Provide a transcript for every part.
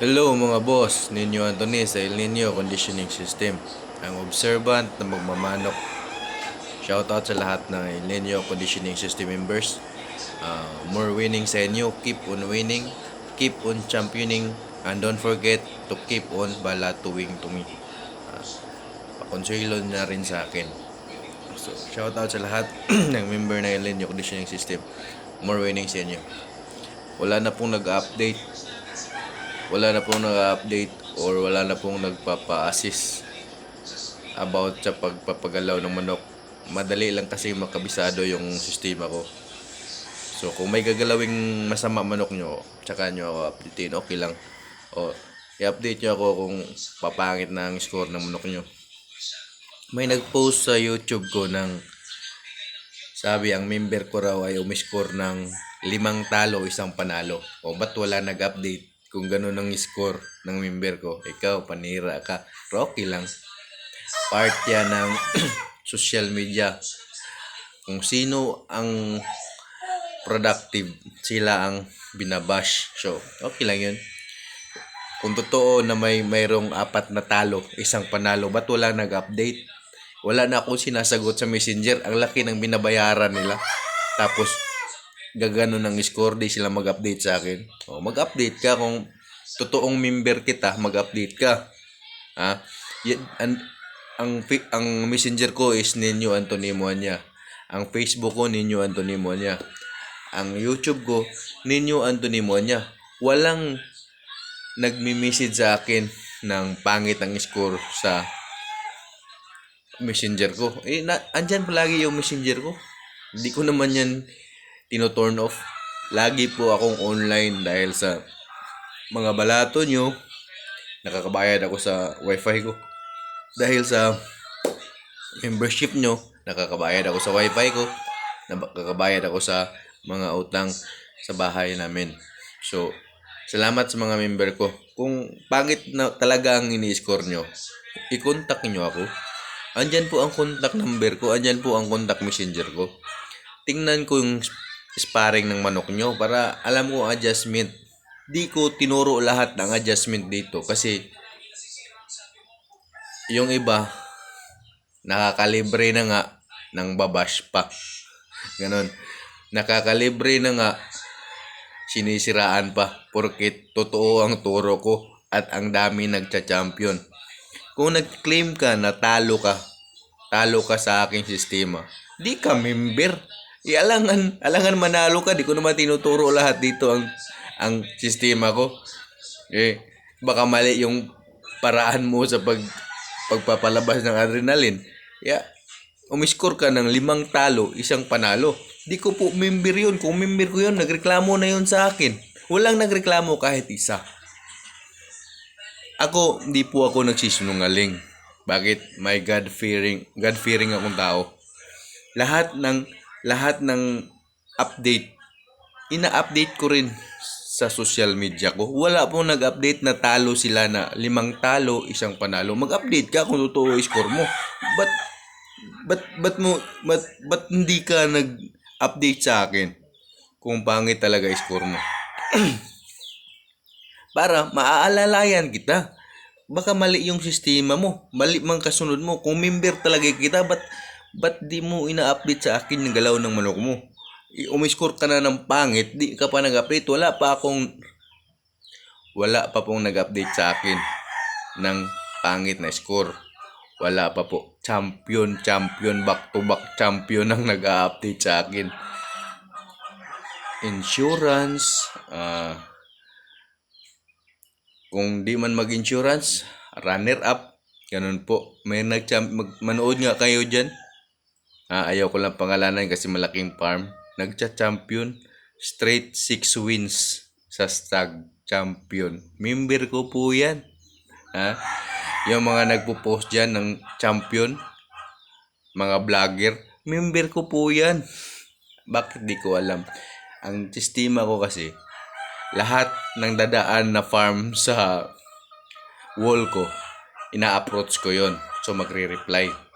Hello mga boss, Ninyo Anthony sa El Nino Conditioning System. Ang observant na magmamanok. Shoutout sa lahat ng El Nino Conditioning System members. More winning sa inyo. Keep on winning. Keep on championing. And don't forget to keep on balatuwing to me. Pakonsuelo na rin sa akin. So, shoutout sa lahat ng member ng El Nino Conditioning System. More winning sa inyo. Wala na pong nag-update or wala na pong nagpapa-assist about sa pagpapagalaw ng manok. Madali lang kasi makabisado yung sistema ko. So kung may gagalawing masama manok nyo, tsaka nyo ako updatein, okay lang. O i-update nyo ako kung papangit na ang score ng manok nyo. May nag-post sa YouTube ko ng sabi ang member ko raw ay umiscore ng 5 talo, 1 panalo. O ba't wala nag-update? Kung gano'n ang score ng member ko, ikaw, panira ka. Rocky lang. Part yan ng social media. Kung sino ang productive, sila ang binabash. So, okay lang yun. Kung totoo na mayroong 4 na talo, 1 panalo, ba't wala nag-update? Wala na akong sinasagot sa messenger. Ang laki ng binabayaran nila. Tapos, gagano ng score, di sila mag-update sa akin. O, mag-update ka kung totoong member kita, mag-update ka. Ha? Ang messenger ko is Ninyo Anthony Moanya. Ang Facebook ko Ninyo Anthony Moanya. Ang YouTube ko Ninyo Anthony Moanya. Walang nagmi-message sa akin ng pangit ang score sa messenger ko. Andyan palagi yung messenger ko. Hindi ko naman yan tino-turn off. Lagi po akong online dahil sa mga balato nyo. Nakakabayad ako sa wifi ko. Dahil sa membership nyo, nakakabayad ako sa wifi ko. Nakakabayad ako sa mga utang sa bahay namin. So, salamat sa mga member ko. Kung pangit na talaga ang ini-score nyo, i-contact nyo ako. Andyan po ang contact number ko. Andyan po ang contact messenger ko. Tingnan ko yung sparring ng manok nyo para alam ko ang adjustment. Di ko tinuro lahat ng adjustment dito kasi yung iba nakakalibre na nga ng babash pa. Ganon. Nakakalibre na nga sinisiraan pa porket totoo ang turo ko at ang dami nagcha-champion. Kung nag-claim ka na talo ka sa aking sistema, di ka member. Alangan manalo ka, di ko naman tinuturo lahat dito ang sistema ko. Baka mali yung paraan mo sa pagpapalabas ng adrenaline. Umiscore ka ng 5 talo, 1 panalo. Di ko po member yun. Kung member ko yun, nagreklamo na yun sa akin. Walang nagreklamo kahit isa. Hindi po ako nagsisinungaling. Bakit? May God-fearing akong tao. Lahat ng update, ina-update ko rin sa social media ko. Wala pong nag-update na talo sila na 5 talo, 1 panalo. Mag-update ka kung totoo yung score mo. Ba't hindi ka nag-update sa akin kung pangit talaga yung score mo? Para maaalalayan kita. Baka mali yung sistema mo. Mali mang kasunod mo. Kung member talaga kita, ba't di mo ina-update sa akin yung galaw ng manok mo? Umiscore ka na ng pangit, di ka pa nag-update. Wala pa pong nag-update sa akin ng pangit na score. Wala pa po. Champion, back-to-back champion ang nag-update sa akin. Insurance, kung di man mag-insurance, runner-up, ganun po. May manood nga kayo dyan. Ayaw ko lang pangalanan kasi malaking farm. Nagcha-champion, straight 6 wins sa stag champion. Member ko po yan. Yung mga nagpo-post dyan ng champion, mga vlogger, member ko po yan. Bakit di ko alam? Ang sistema ko kasi, lahat ng dadaan na farm sa wall ko, ina-approach ko yon. So magre-reply.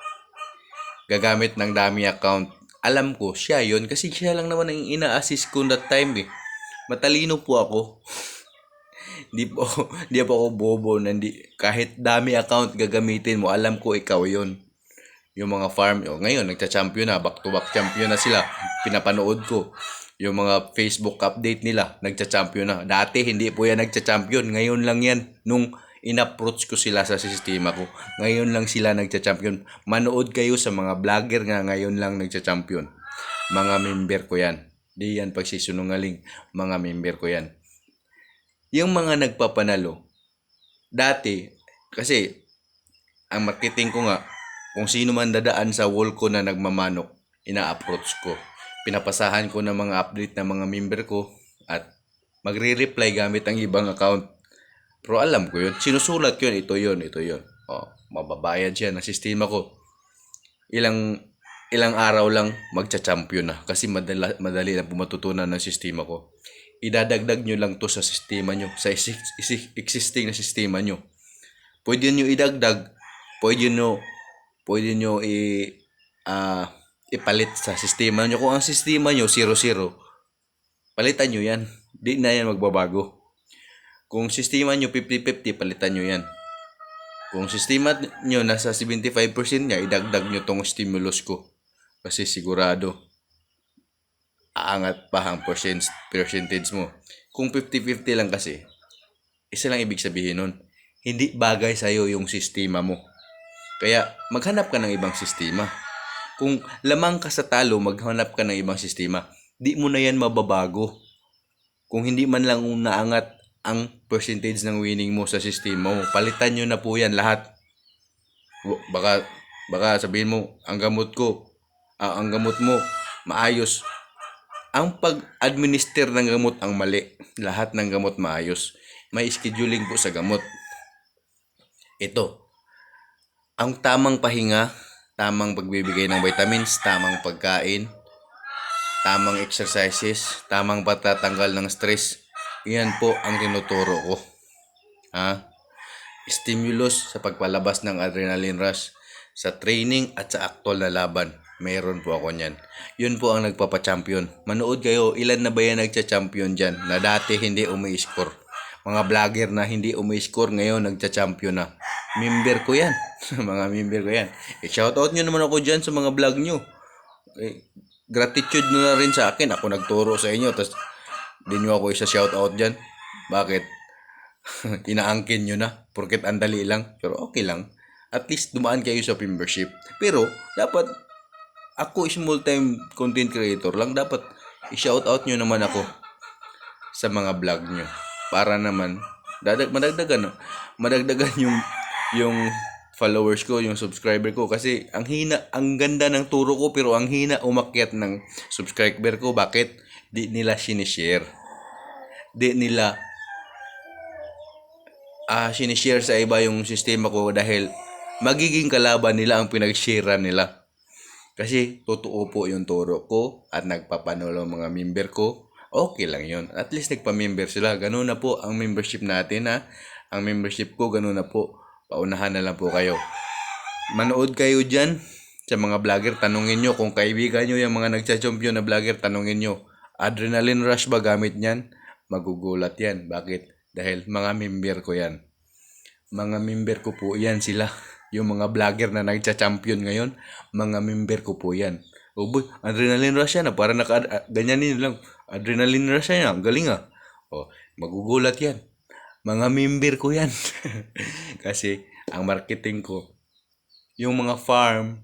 Gagamit ng dami account. Alam ko, siya yon kasi siya lang naman ang ina-assist ko that time . Matalino po ako. Di po ako bobo. Kahit dami account gagamitin mo, alam ko ikaw yon. Yung mga farm, ngayon nagcha-champion na, back-to-back champion na sila. Pinapanood ko. Yung mga Facebook update nila, nagcha-champion na. Dati hindi po yan nagcha-champion. Ngayon lang yan. Nung in-approach ko sila sa sistema ko. Ngayon lang sila nagcha-champion. Manood kayo sa mga vlogger nga ngayon lang nagcha-champion. Mga member ko yan. Di yan pagsisunungaling. Mga member ko yan. Yung mga nagpapanalo, dati, kasi ang marketing ko nga, kung sino man dadaan sa wall ko na nagmamanok, ina-approach ko. Pinapasahan ko ng mga update ng mga member ko at magre-reply gamit ang ibang account. Pero alam ko yun. Sinusulat ko yun. Ito yun. Mababayad siya ng sistema ko. Ilang araw lang magcha-champion na. Kasi madali lang matutunan ng sistema ko. Idadagdag nyo lang to sa sistema nyo. Sa existing na sistema nyo. Pwede nyo idagdag. Pwede nyo ipalit sa sistema nyo. Kung ang sistema nyo 0-0, palitan nyo yan. Di na yan magbabago. Kung sistema nyo 50-50, palitan nyo yan. Kung sistema nyo nasa 75% niya, idagdag nyo tong stimulus ko. Kasi sigurado, aangat pa ang percentage mo. Kung 50-50 lang kasi, isa lang ibig sabihin nun. Hindi bagay sa'yo yung sistema mo. Kaya maghanap ka ng ibang sistema. Kung lamang ka sa talo, maghanap ka ng ibang sistema. Di mo na yan mababago. Kung hindi man lang naangat ang percentage ng winning mo sa sistema mo, palitan nyo na po yan lahat. Baka sabihin mo, ang gamot mo, maayos. Ang pag-administer ng gamot ang mali. Lahat ng gamot maayos. May scheduling po sa gamot. Ito. Ang tamang pahinga, tamang pagbibigay ng vitamins, tamang pagkain, tamang exercises, tamang patatanggal ng stress. Yan po ang tinuturo ko. Stimulus sa pagpalabas ng adrenaline rush sa training at sa actual na laban. Mayroon po ako niyan. Yun po ang nagpapa-champion. Manood kayo, ilan na ba yan nagcha-champion dyan na dati hindi umi-score. Mga vlogger na hindi umi-score ngayon nagcha-champion na. Member ko yan. Mga member ko yan. Shoutout nyo naman ako dyan sa mga vlog nyo. Gratitude na rin sa akin. Ako nagturo sa inyo. Tapos di nyo ako isa shoutout dyan. Bakit? Inaangkin nyo na. Porket andali lang. Pero okay lang. At least dumaan kayo sa membership. Pero dapat ako small time content creator lang. Dapat i-shoutout nyo naman ako sa mga vlog nyo. Para naman madagdagan yung followers ko, yung subscriber ko. Kasi ang ganda ng turo ko pero ang hina umakyat ng subscriber ko. Bakit? Di nila sinishare. Di nila sinishare sa iba yung sistema ko dahil magiging kalaban nila ang pinag-share nila. Kasi totoo po yung turo ko at nagpapanalo mga member ko. Okay lang yun. At least nagpa-member sila. Ganun na po ang membership natin Ang membership ko, ganun na po. Paunahan na lang po kayo. Manood kayo dyan sa mga vlogger. Tanungin nyo kung kaibigan nyo yung mga nagcha-champion na vlogger. Tanungin nyo, adrenaline rush ba gamit nyan? Magugulat yan. Bakit? Dahil mga member ko yan. Mga member ko po yan sila. Yung mga vlogger na nagcha-champion ngayon, mga member ko po yan. Oh boy, adrenaline rush yan. Para ganyanin lang. Adrenaline rush yan. Galing magugulat yan. Mga member ko yan. Kasi ang marketing ko, yung mga farm,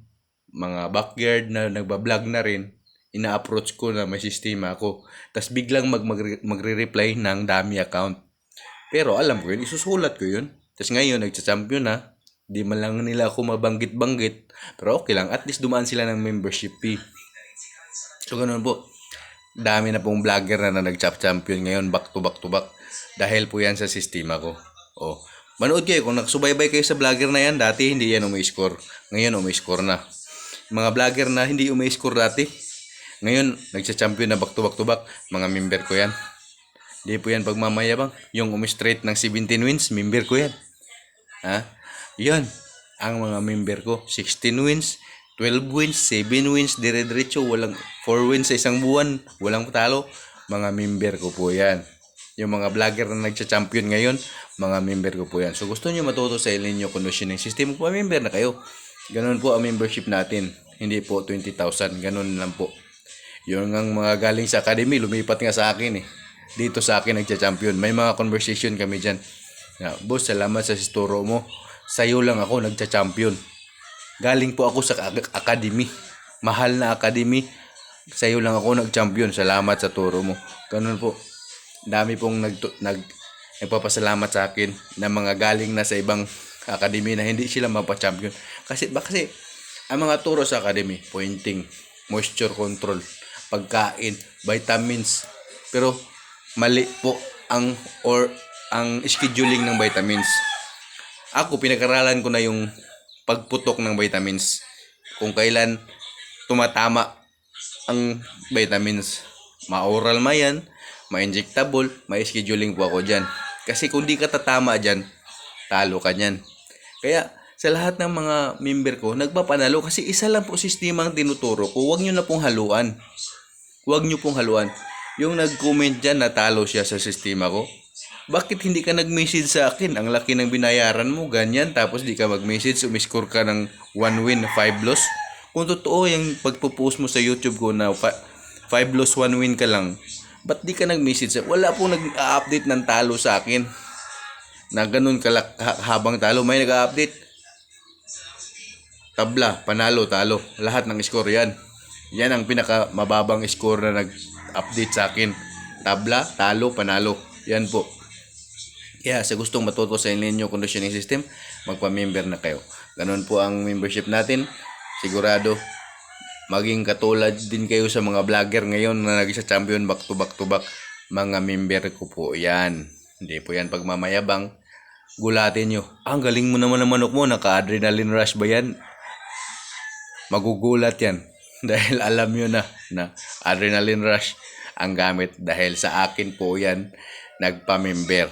mga backyard na nagbablog na rin, ina-approach ko na may sistema ako. Tapos biglang magre-reply ng dami account. Pero alam ko yun, isusulat ko yun. Tapos ngayon, nagcha-champion na. Di man lang nila ako mabanggit-banggit. Pero okay lang, at least dumaan sila ng membership fee. So ganun po. Dami na pong vlogger na nag-champion ngayon back to back. Dahil po yan sa sistema ko. Manood kayo. Kung nagsubaybay kayo sa vlogger na yan, dati hindi yan umi-score. Ngayon umi-score na. Mga vlogger na hindi umi-score dati, ngayon nagsa-champion na back to back. Mga member ko yan. Di po yan pagmamayabang. Yung umi-straight ng 17 wins, member ko yan. Yan. Ang mga member ko. 16 wins, 12 wins, 7 wins, dire-diretso. Walang 4 wins sa isang buwan. Walang talo. Mga member ko po yan. Yung mga vlogger na nagcha-champion ngayon, mga member ko po yan. So gusto nyo matuto sa El Nino Conditioning System, po member na kayo. Ganun po ang membership natin. Hindi po 20,000. Ganun lang po. Yung ang mga galing sa academy, lumipat nga sa akin eh. Dito sa akin nagcha-champion. May mga conversation kami dyan. Na, boss, salamat sa sisturo mo. Sa'yo lang ako nagcha-champion. Galing po ako sa academy. Mahal na academy. Sa'yo lang ako nag-champion. Salamat sa turo mo. Ganun po. Dami pong nagpapasalamat sa akin na mga galing na sa ibang academy na hindi sila mapa-champion. Kasi ang mga turo sa academy, pointing, moisture control, pagkain, vitamins. Pero mali po ang scheduling ng vitamins. Ako, pinag-aralan ko na yung pagputok ng vitamins. Kung kailan tumatama ang vitamins. Ma-oral ma yan, ma-injectable, may scheduling po ako dyan. Kasi kung di ka tatama dyan, talo ka dyan. Kaya sa lahat ng mga member ko, nagpapanalo kasi isa lang po sistema ang tinuturo ko. Huwag nyo na pong haluan. Huwag nyo pong haluan. Yung nag-comment dyan, natalo siya sa sistema ko. Bakit hindi ka nag-message sa akin? Ang laki ng binayaran mo, ganyan. Tapos di ka mag-message, umiscore ka ng 1 win, 5 loss. Kung totoo yung pagpo-post mo sa YouTube ko na 5 loss, 1 win ka lang, ba't di ka nag-message? Wala pong nag-update ng talo sa akin. Na ganun habang talo. May nag-update. Tabla, panalo, talo. Lahat ng score yan. Yan ang pinaka-mababang score na nag-update sa akin. Tabla, talo, panalo. Yan po. Kaya sa gustong matuto sa El Nino Conditioning System, magpa-member na kayo. Ganun po ang membership natin. Sigurado, maging katulad din kayo sa mga vlogger ngayon na nag-champion back to back. Mga member ko po yan. Hindi po yan pagmamayabang. Gulatin nyo. Ang galing mo naman ng manok mo. Naka-adrenaline rush ba yan? Magugulat yan. Dahil alam nyo na adrenaline rush ang gamit. Dahil sa akin po yan nagpa-member.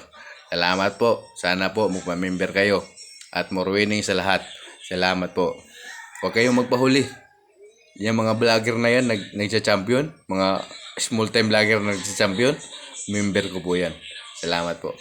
Salamat po. Sana po magpa-member kayo. At more winning sa lahat. Salamat po. Huwag kayong magpahuli. Yung mga vlogger na yan, nagcha-champion, mga small time vlogger na nagcha-champion, member ko po yan. Salamat po.